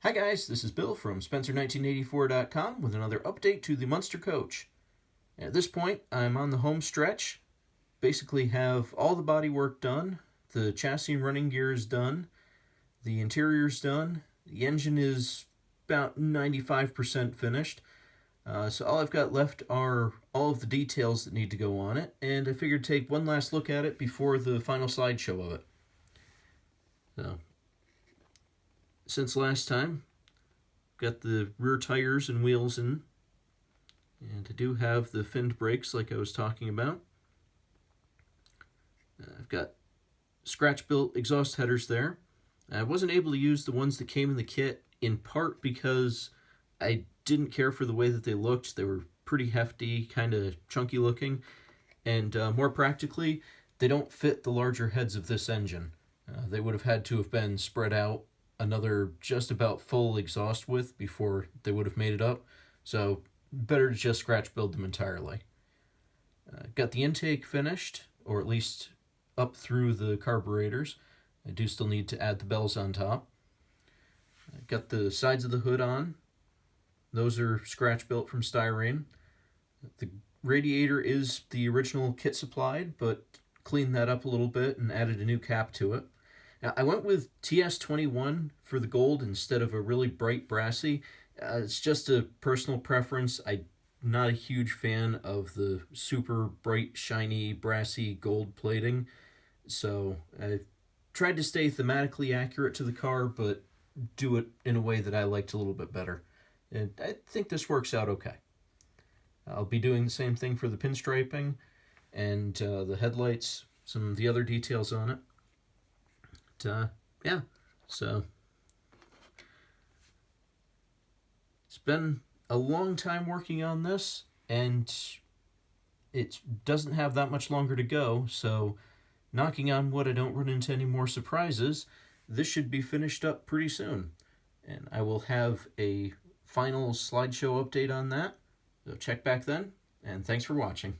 Hi guys, this is Bill from Spencer1984.com with another update to the Munster Koach. At this point, I'm on the home stretch. Basically have all the bodywork done, the chassis and running gear is done, the interior's done, the engine is about 95% finished. So all I've got left are all of the details that need to go on it, and I figured take one last look at it before the final slideshow of it. So, since last time, got the rear tires and wheels in, and I do have the finned brakes like I was talking about. I've got scratch-built exhaust headers there. I wasn't able to use the ones that came in the kit, in part because I didn't care for the way that they looked. They were pretty hefty, kind of chunky looking, and more practically, they don't fit the larger heads of this engine. They would have had to have been spread out another just about full exhaust width before they would have made it up, so better to just scratch build them entirely. Got the intake finished, or at least up through the carburetors. I do still need to add the bells on top. Got the sides of the hood on. Those are scratch built from styrene. The radiator is the original kit supplied, but cleaned that up a little bit and added a new cap to it. Now, I went with TS21 for the gold instead of a really bright brassy. It's just a personal preference. I'm not a huge fan of the super bright, shiny, brassy gold plating. So I've tried to stay thematically accurate to the car, but do it in a way that I liked a little bit better. And I think this works out okay. I'll be doing the same thing for the pinstriping and the headlights, some of the other details on it. Yeah, so it's been a long time working on this, and it doesn't have that much longer to go, so knocking on wood I don't run into any more surprises. This should be finished up pretty soon, and I will have a final slideshow update on that. So check back then, and thanks for watching.